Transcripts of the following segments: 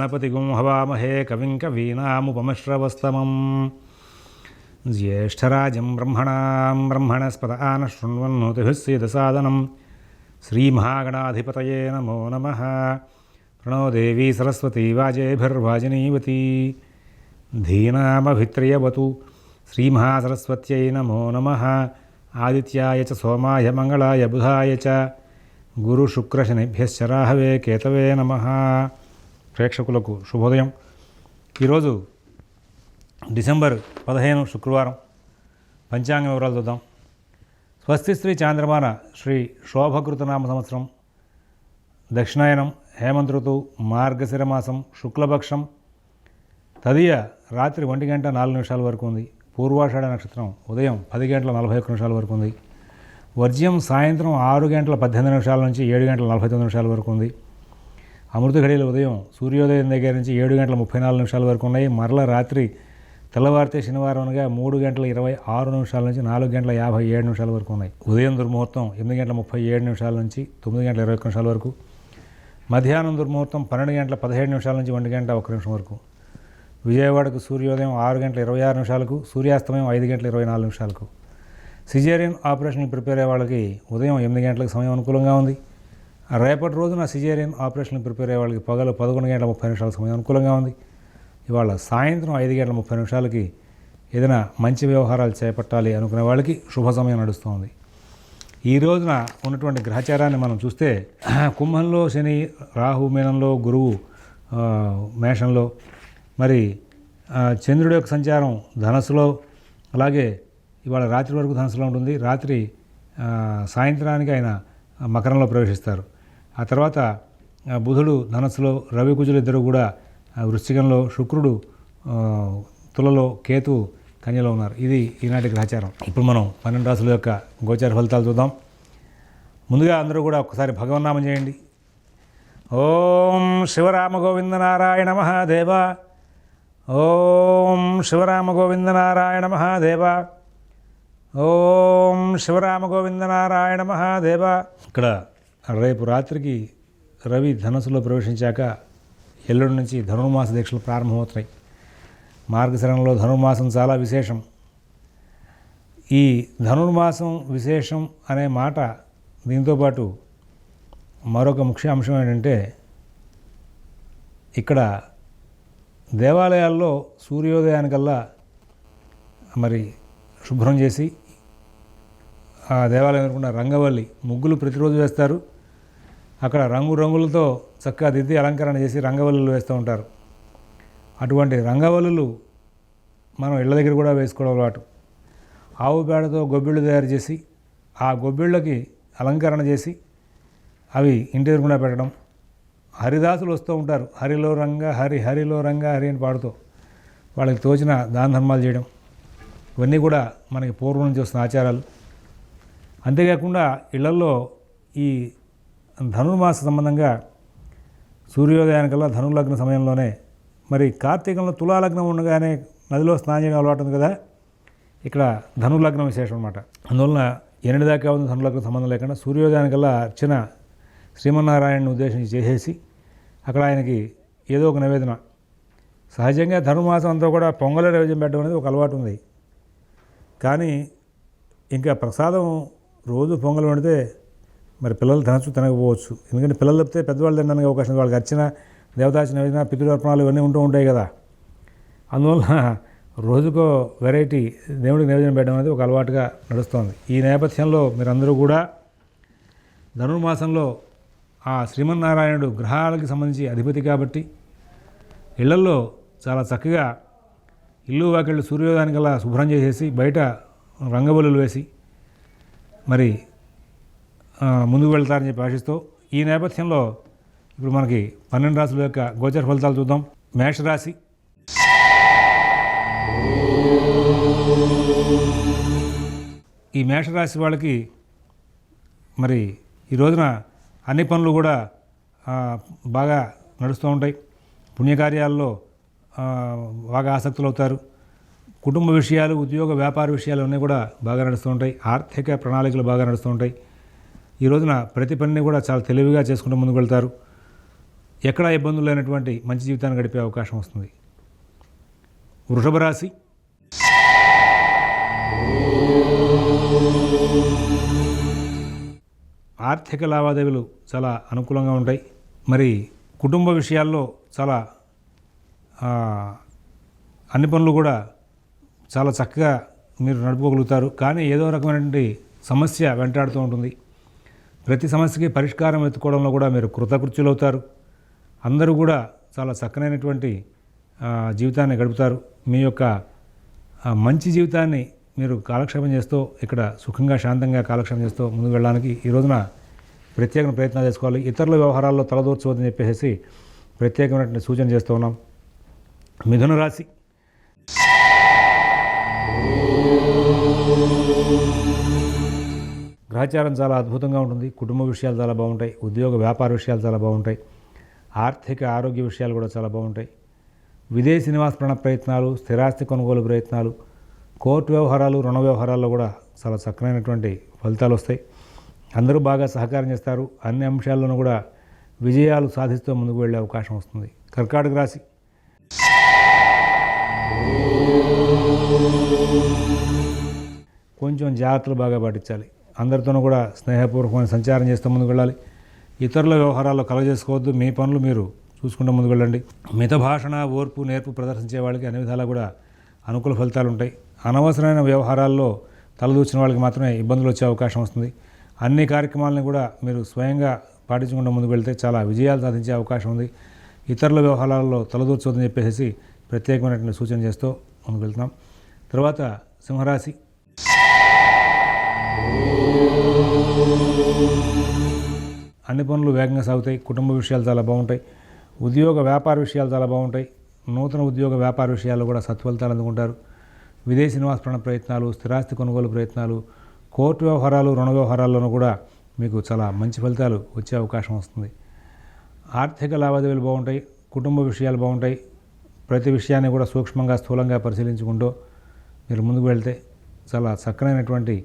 గణపతిగుం హవామహే కవిం కవీనాముపమశ్రవస్తమం జ్యేష్ఠరాజం బ్రహ్మణస్పత ఆనశృణ్వన్నోతిభిः सीदसादनं श्रीमहागणाधिपतये नमो नमः। प्रणो देवी सरस्वती वाजेभिर्वाजिनीवती धीनामभित्र्यवतु श्रीमहासरस्वत्यै नमो नमः। आदित्याय च सोमाय मंगलाय बुधाय च गुरुशुक्रशनिभ्यश्च राहवे केतवे नमः। ప్రేక్షకులకు శుభోదయం। ఈరోజు డిసెంబర్ 15 శుక్రవారం పంచాంగ వివరాలు చూద్దాం। స్వస్తి శ్రీ చాంద్రమాన శ్రీ శోభకృతనామ సంవత్సరం దక్షిణాయనం హేమంత ఋతువు మార్గశిర మాసం శుక్లపక్షం తదియ రాత్రి 1:04 వరకు ఉంది। పూర్వాషాఢ నక్షత్రం ఉదయం 10:41 వరకు ఉంది। వర్జ్యం సాయంత్రం 6:18 నుంచి 7:49 వరకు ఉంది। అమృత ఘడియలు ఉదయం సూర్యోదయం దగ్గర నుంచి 7:34 వరకు ఉన్నాయి। మరల రాత్రి తెల్లవారితే శనివారం అనగా 3:26 నుంచి 4:57 వరకు ఉన్నాయి। ఉదయం దుర్ముహూర్తం 8:37 నుంచి 9:21 వరకు। మధ్యాహ్నం దుర్ముహూర్తం 12:17 నుంచి 1:01 వరకు। విజయవాడకు సూర్యోదయం 6:26 సూర్యాస్తమయం 5:24 సిజేరియన్ ఆపరేషన్ ప్రిపేర్ అయ్యే వాళ్ళకి ఉదయం 8 గంటలకు సమయం అనుకూలంగా ఉంది। రేపటి రోజున సిజేరియన్ ఆపరేషన్ ప్రిపేర్ అయ్యే వాళ్ళకి పగలు 11:30 సమయం అనుకూలంగా ఉంది। ఇవాళ సాయంత్రం 5:30 ఏదైనా మంచి వ్యవహారాలు చేపట్టాలి అనుకునే వాళ్ళకి శుభ సమయం నడుస్తుంది। ఈ రోజున ఉన్నటువంటి గ్రహచారాన్ని మనం చూస్తే కుంభంలో శని, రాహు మీనంలో, గురువు మేషంలో, మరి చంద్రుడి యొక్క సంచారం ధనస్సులో, అలాగే ఇవాళ రాత్రి వరకు ధనస్సులో ఉంటుంది। రాత్రి సాయంత్రానికి ఆయన మకరంలో ప్రవేశిస్తారు। ఆ తర్వాత బుధుడు ధనస్సులో, రవి కుజులు ఇద్దరు కూడా వృశ్చికంలో, శుక్రుడు తులలో, కేతు కన్యలో ఉన్నారు। ఇది ఈనాటి గ్రహచారం। ఇప్పుడు మనం 12 రాశుల యొక్క గోచార ఫలితాలు చూద్దాం। ముందుగా అందరూ కూడా ఒకసారి భగవన్నామం చేయండి। ఓం శివరామ గోవింద నారాయణ మహాదేవ, ఓం శివరామ గోవింద నారాయణ మహాదేవ, ఓం శివరామ గోవింద నారాయణ మహాదేవ। ఇక్కడ రేపు రాత్రికి రవి ధనస్సులో ప్రవేశించాక ఎల్లుండి నుంచి ధనుర్మాస దీక్షలు ప్రారంభమవుతాయి। మార్గశిరంలో ధనుర్మాసం చాలా విశేషం। ఈ ధనుర్మాసం విశేషం అనే మాట దీంతోపాటు మరొక ముఖ్య అంశం ఏంటంటే, ఇక్కడ దేవాలయాల్లో సూర్యోదయానికల్లా మరి శుభ్రం చేసి ఆ దేవాలయం ఎదురుకుండా రంగవల్లి ముగ్గులు ప్రతిరోజు వేస్తారు। అక్కడ రంగులతో చక్కగా దిద్ది అలంకరణ చేసి రంగవల్లులు వేస్తూ ఉంటారు। అటువంటి రంగవల్లులు మనం ఇళ్ళ దగ్గర కూడా వేసుకోవడం అలవాటు। ఆవు పేడతో గొబ్బిళ్ళు తయారు చేసి ఆ గొబ్బిళ్ళకి అలంకరణ చేసి అవి ఇంటి ఎదురుకుండా పెట్టడం। హరిదాసులు వస్తూ ఉంటారు, హరిలో రంగ హరి, హరిలో రంగ హరి అని పాడుతూ వాళ్ళకి తోచిన దాన ధర్మాలు చేయడం, ఇవన్నీ కూడా మనకి పూర్వం నుంచి వస్తున్న ఆచారాలు। అంతేకాకుండా ఇళ్లల్లో ఈ ధనుర్మాస సంబంధంగా సూర్యోదయానికల్లా ధనుర్లగ్న సమయంలోనే, మరి కార్తీకంలో తులాలగ్నం ఉండగానే నదిలో స్నానం చేయడం అలవాటు ఉంది కదా, ఇక్కడ ధనుర్లగ్నం విశేషం అనమాట। అందువలన 8 దాకా ఉంది ధనుర్లగ్నం సంబంధం లేకుండా సూర్యోదయానికల్లా అర్చన శ్రీమన్నారాయణని ఉద్దేశించి చేసేసి అక్కడ ఆయనకి ఏదో ఒక నివేదన, సహజంగా ధనుర్మాసం అంతా కూడా పొంగల నైవేద్యం పెట్టడం అనేది ఒక అలవాటు ఉంది। కానీ ఇంకా ప్రసాదం రోజు పొంగల్ వండితే మరి పిల్లలు తినకపోవచ్చు, ఎందుకంటే పిల్లలు తప్పితే పెద్దవాళ్ళు తినడానికి అవకాశం, వాళ్ళకి అర్చన, దేవతార్చన, నివేదన, పితృతర్పణాలు ఇవన్నీ ఉంటాయి కదా। అందువల్ల రోజుకో వెరైటీ దేవుడికి నివేదన పెట్టడం అనేది ఒక అలవాటుగా నడుస్తుంది। ఈ నేపథ్యంలో మీరందరూ కూడా ధనుర్మాసంలో ఆ శ్రీమన్నారాయణుడు గ్రహాలకి సంబంధించి అధిపతి కాబట్టి ఇళ్లల్లో చాలా చక్కగా ఇల్లు వాకిళ్ళు సూర్యోదయానికల్లా శుభ్రం చేసేసి బయట రంగవల్లులు వేసి మరి ముందుకు వెళ్తారని చెప్పి ఆశిస్తూ, ఈ నేపథ్యంలో ఇప్పుడు మనకి 12 రాశుల యొక్క గోచర ఫలితాలు చూద్దాం। మేషరాశి, ఈ మేషరాశి వాళ్ళకి మరి ఈ రోజున అన్ని పనులు కూడా బాగా నడుస్తూ ఉంటాయి। పుణ్యకార్యాల్లో బాగా ఆసక్తులు అవుతారు। కుటుంబ విషయాలు, ఉద్యోగ వ్యాపార విషయాలు అన్నీ కూడా బాగా నడుస్తూ ఉంటాయి। ఆర్థిక ప్రణాళికలు బాగా నడుస్తూ ఉంటాయి। ఈ రోజున ప్రతి పనిని కూడా చాలా తెలివిగా చేసుకుంటూ ముందుకు వెళ్తారు। ఎక్కడా ఇబ్బందులు లేనటువంటి మంచి జీవితాన్ని గడిపే అవకాశం వస్తుంది. వృషభ రాశి, ఆర్థిక లావాదేవీలు చాలా అనుకూలంగా ఉంటాయి. మరి కుటుంబ విషయాల్లో చాలా అన్ని పనులు కూడా చాలా చక్కగా మీరు నడుపుకోగలుగుతారు. కానీ ఏదో రకమైనటువంటి సమస్య వెంటాడుతూ ఉంటుంది. ప్రతి సమస్యకి పరిష్కారం వెతుక్కోవడంలో కూడా మీరు కృతకృత్యులవుతారు. అందరూ కూడా చాలా చక్కనైనటువంటి జీవితాన్ని గడుపుతారు. మీ యొక్క మంచి జీవితాన్ని మీరు కాలక్షేపం చేస్తూ ఇక్కడ సుఖంగా శాంతంగా కాలక్షేపం చేస్తూ ముందుకు వెళ్ళడానికి ఈ రోజున ప్రత్యేకమైన ప్రయత్నాలు చేసుకోవాలి. ఇతరుల వ్యవహారాల్లో తలదూర్చవద్దని చెప్పేసి ప్రత్యేకమైనటువంటి సూచన చేస్తూ ఉన్నాం. మిథున రాశి, గ్రహచారం చాలా అద్భుతంగా ఉంటుంది. కుటుంబ విషయాలు చాలా బాగుంటాయి. ఉద్యోగ వ్యాపార విషయాలు చాలా బాగుంటాయి. ఆర్థిక ఆరోగ్య విషయాలు కూడా చాలా బాగుంటాయి. విదేశీ నివాస ప్రయత్నాలు, స్థిరాస్తి కొనుగోలు ప్రయత్నాలు, కోర్టు వ్యవహారాలు, రుణ వ్యవహారాల్లో కూడా చాలా చక్కనైనటువంటి ఫలితాలు వస్తాయి. అందరూ బాగా సహకారం చేస్తారు. అన్ని అంశాల్లోనూ కూడా విజయాలు సాధిస్తూ ముందుకు వెళ్ళే అవకాశం వస్తుంది. కర్కాటక రాశి, కొంచెం జాగ్రత్తలు బాగా పాటించాలి. అందరితోనూ కూడా స్నేహపూర్వకమైన సంచారం చేస్తూ ముందుకు వెళ్ళాలి. ఇతరుల వ్యవహారాల్లో కలగజేసుకోవద్దు. మీ పనులు మీరు చూసుకుంటూ ముందుకు వెళ్ళండి. మిత భాషణ, ఓర్పు, నేర్పు ప్రదర్శించే వాళ్ళకి అన్ని విధాలా కూడా అనుకూల ఫలితాలు ఉంటాయి. అనవసరమైన వ్యవహారాల్లో తలదూచిన వాళ్ళకి మాత్రమే ఇబ్బందులు వచ్చే అవకాశం వస్తుంది. అన్ని కార్యక్రమాలను కూడా మీరు స్వయంగా పాటించకుండా ముందుకు వెళ్తే చాలా విజయాలు సాధించే అవకాశం ఉంది. ఇతరుల వ్యవహారాల్లో తలదూర్చొద్దని చెప్పేసి ప్రత్యేకమైనటువంటి సూచన చేస్తూ ముందుకు వెళ్తున్నాం. తర్వాత సింహరాశి, అన్ని పనులు వేగంగా సాగుతాయి. కుటుంబ విషయాలు చాలా బాగుంటాయి. ఉద్యోగ వ్యాపార విషయాలు చాలా బాగుంటాయి. నూతన ఉద్యోగ వ్యాపార విషయాల్లో కూడా సత్ఫలితాలు అందుకుంటారు. విదేశీ నివాస ప్రయత్నాలు, స్థిరాస్తి కొనుగోలు ప్రయత్నాలు, కోర్టు వ్యవహారాలు, రుణ వ్యవహారాల్లోనూ కూడా మీకు చాలా మంచి ఫలితాలు వచ్చే అవకాశం వస్తుంది. ఆర్థిక లావాదేవీలు బాగుంటాయి. కుటుంబ విషయాలు బాగుంటాయి. ప్రతి విషయాన్ని కూడా సూక్ష్మంగా, స్థూలంగా పరిశీలించుకుంటూ మీరు ముందుకు వెళ్తే చాలా చక్కనైనటువంటి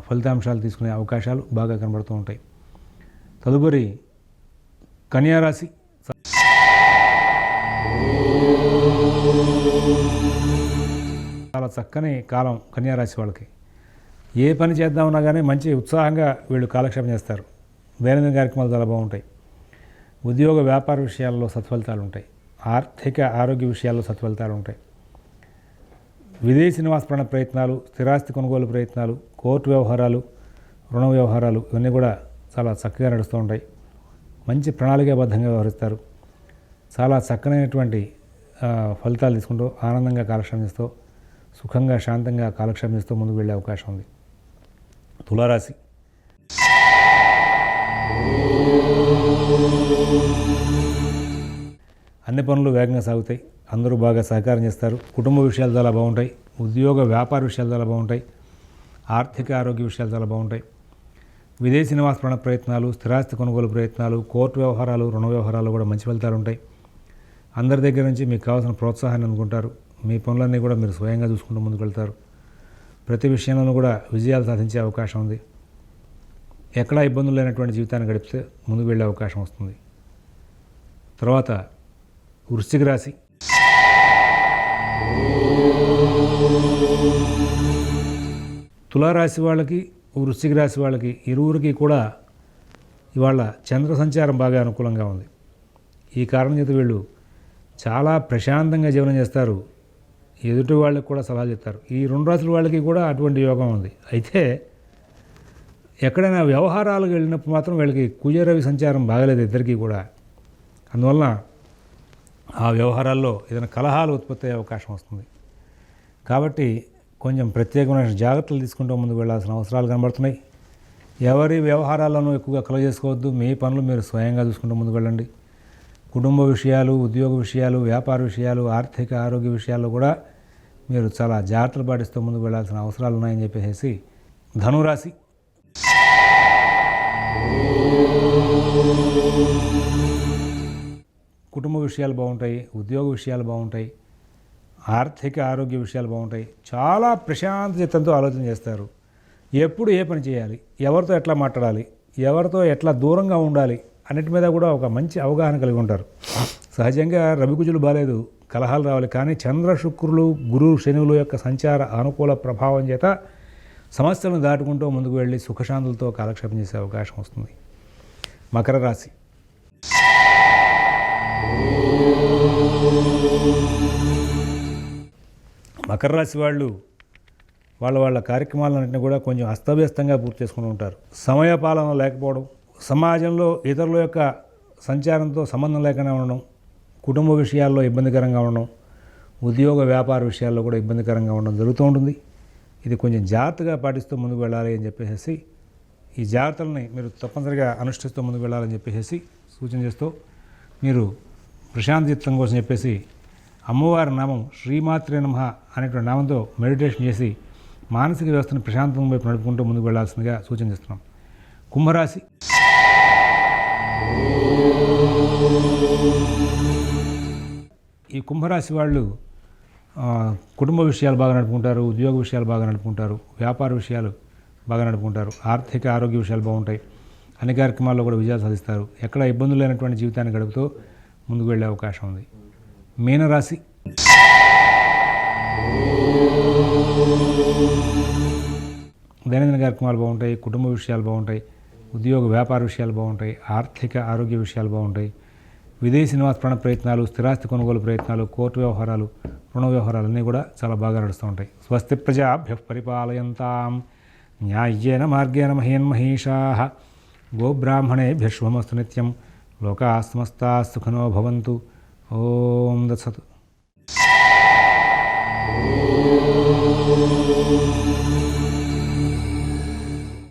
ఫలితాంశాలు తీసుకునే అవకాశాలు బాగా కనబడుతూ ఉంటాయి. తదుపరి కన్యారాశి, చాలా చక్కని కాలం కన్యారాశి వాళ్ళకి. ఏ పని చేద్దామన్నా కానీ మంచి ఉత్సాహంగా వీళ్ళు కాలక్షేపం చేస్తారు. దైనందిన కార్యక్రమాలు చాలా బాగుంటాయి. ఉద్యోగ వ్యాపార విషయాల్లో సత్ఫలితాలు ఉంటాయి. ఆర్థిక ఆరోగ్య విషయాల్లో సత్ఫలితాలు ఉంటాయి. విదేశీ నివాస ప్రయత్నాలు, స్థిరాస్తి కొనుగోలు ప్రయత్నాలు, కోర్టు వ్యవహారాలు, రుణ వ్యవహారాలు ఇవన్నీ కూడా చాలా చక్కగా నడుస్తూ ఉంటాయి. మంచి ప్రణాళికాబద్ధంగా వ్యవహరిస్తారు. చాలా చక్కనైనటువంటి ఫలితాలు తీసుకుంటూ ఆనందంగా కాలక్షేపం చేస్తూ సుఖంగా శాంతంగా కాలక్షేపం చేస్తూ ముందుకు వెళ్ళే అవకాశం ఉంది. తులారాశి, అన్ని పనులు వేగంగా సాగుతాయి. అందరూ బాగా సహకారం చేస్తారు. కుటుంబ విషయాలు చాలా బాగుంటాయి. ఉద్యోగ వ్యాపార విషయాలు చాలా బాగుంటాయి. ఆర్థిక ఆరోగ్య విషయాలు చాలా బాగుంటాయి. విదేశీ నివాస ప్రయత్నాలు, స్థిరాస్తి కొనుగోలు ప్రయత్నాలు, కోర్టు వ్యవహారాలు, రుణ వ్యవహారాలు కూడా మంచి ఫలితాలు ఉంటాయి. అందరి దగ్గర నుంచి మీకు కావాల్సిన ప్రోత్సాహాన్ని అందుకుంటారు. మీ పనులన్నీ కూడా మీరు స్వయంగా చూసుకుంటూ ముందుకు వెళ్తారు. ప్రతి విషయంలోనూ కూడా విజయాలు సాధించే అవకాశం ఉంది. ఎక్కడా ఇబ్బందులు లేనటువంటి జీవితాన్ని గడిపితే ముందుకు వెళ్ళే అవకాశం వస్తుంది. తర్వాత వృశ్చిక రాశి, తులారాశి వాళ్ళకి, వృశ్చిక రాశి వాళ్ళకి ఇరువురికి కూడా ఇవాళ చంద్ర సంచారం బాగా అనుకూలంగా ఉంది. ఈ కారణం చేత వీళ్ళు చాలా ప్రశాంతంగా జీవనం చేస్తారు. ఎదుటి వాళ్ళకి కూడా సలహా చెప్తారు. ఈ రెండు రాశుల వాళ్ళకి కూడా అటువంటి యోగం ఉంది. అయితే ఎక్కడైనా వ్యవహారాలకు వెళ్ళినప్పుడు మాత్రం వీళ్ళకి కుజరవి సంచారం బాగలేదు ఇద్దరికీ కూడా. అందువలన ఆ వ్యవహారాల్లో ఏదైనా కలహాలు ఉత్పత్తి అయ్యే అవకాశం వస్తుంది. కాబట్టి కొంచెం ప్రత్యేకమైన జాగ్రత్తలు తీసుకుంటూ ముందుకు వెళ్ళాల్సిన అవసరాలు కనబడుతున్నాయి. ఎవరి వ్యవహారాలను ఎక్కువగా కలగజేసుకోవద్దు. మీ పనులు మీరు స్వయంగా చూసుకుంటూ ముందుకు వెళ్ళండి. కుటుంబ విషయాలు, ఉద్యోగ విషయాలు, వ్యాపార విషయాలు, ఆర్థిక ఆరోగ్య విషయాల్లో కూడా మీరు చాలా జాగ్రత్తలు పాటిస్తూ ముందుకు వెళ్ళాల్సిన అవసరాలు ఉన్నాయని చెప్పేసి ధనురాశి, కుటుంబ విషయాలు బాగుంటాయి. ఉద్యోగ విషయాలు బాగుంటాయి. ఆర్థిక ఆరోగ్య విషయాలు బాగుంటాయి. చాలా ప్రశాంత చిత్తంతో ఆలోచన చేస్తారు. ఎప్పుడు ఏ పని చేయాలి, ఎవరితో ఎట్లా మాట్లాడాలి, ఎవరితో ఎట్లా దూరంగా ఉండాలి అన్నిటి మీద కూడా ఒక మంచి అవగాహన కలిగి ఉంటారు. సహజంగా రవికుజులు బాలేదు, కలహాలు రావాలి. కానీ చంద్ర శుక్రులు గురు శనువుల యొక్క సంచార అనుకూల ప్రభావం చేత సమస్యలను దాటుకుంటూ ముందుకు వెళ్ళి సుఖశాంతులతో కాలక్షేపం చేసే అవకాశం వస్తుంది. మకర రాశి. మకర రాశి వాళ్ళు వాళ్ళ కార్యక్రమాలన్నింటినీ కూడా కొంచెం అస్తవ్యస్తంగా పూర్తి చేసుకుని ఉంటారు. సమయపాలన లేకపోవడం, సమాజంలో ఇతరుల యొక్క సంచారంతో సంబంధం లేకుండా ఉండడం, కుటుంబ విషయాల్లో ఇబ్బందికరంగా ఉండడం, ఉద్యోగ వ్యాపార విషయాల్లో కూడా ఇబ్బందికరంగా ఉండడం జరుగుతూ ఉంటుంది. ఇది కొంచెం జాగ్రత్తగా పాటిస్తూ ముందుకు వెళ్ళాలి అని చెప్పేసి, ఈ జాగ్రత్తలని మీరు తప్పనిసరిగా అనుష్ఠిస్తూ ముందుకు వెళ్ళాలని చెప్పేసి సూచన చేస్తూ, మీరు ప్రశాంత చిత్తం కోసం చెప్పేసి అమ్మవారి నామం శ్రీమాత్రే నమః అనేటువంటి నామంతో మెడిటేషన్ చేసి మానసిక వ్యవస్థను ప్రశాంతం వైపు నడుపుకుంటూ ముందుకు వెళ్లాల్సిందిగా సూచన చేస్తున్నాం. కుంభరాశి. ఈ కుంభరాశి వాళ్ళు కుటుంబ విషయాలు బాగా నడుపుకుంటారు, ఉద్యోగ విషయాలు బాగా నడుపుకుంటారు, వ్యాపార విషయాలు బాగా నడుపుకుంటారు, ఆర్థిక ఆరోగ్య విషయాలు బాగుంటాయి, అన్ని కార్యక్రమాల్లో కూడా విజయాలు సాధిస్తారు. ఎక్కడ ఇబ్బందులు లేనటువంటి జీవితాన్ని గడుపుతూ ముందుకు వెళ్ళే అవకాశం ఉంది. మీనరాశి. దైనందిన కార్యక్రమాలు బాగుంటాయి, కుటుంబ విషయాలు బాగుంటాయి, ఉద్యోగ వ్యాపార విషయాలు బాగుంటాయి, ఆర్థిక ఆరోగ్య విషయాలు బాగుంటాయి, విదేశీ నివాస ప్రాణ ప్రయత్నాలు, స్థిరాస్తి కొనుగోలు ప్రయత్నాలు, కోర్టు వ్యవహారాలు, రుణ వ్యవహారాలు అన్నీ కూడా చాలా బాగా నడుస్తూ ఉంటాయి. స్వస్తి ప్రజాభ్యః పరిపాలయంతాం న్యాయ్యేన మార్గేణ మహీన్మహీషాః గోబ్రాహ్మణేభ్యః శుభమస్తు నిత్యం. లోకాః సమస్తాః సుఖినో భవంతు. ఓం దత్సత్.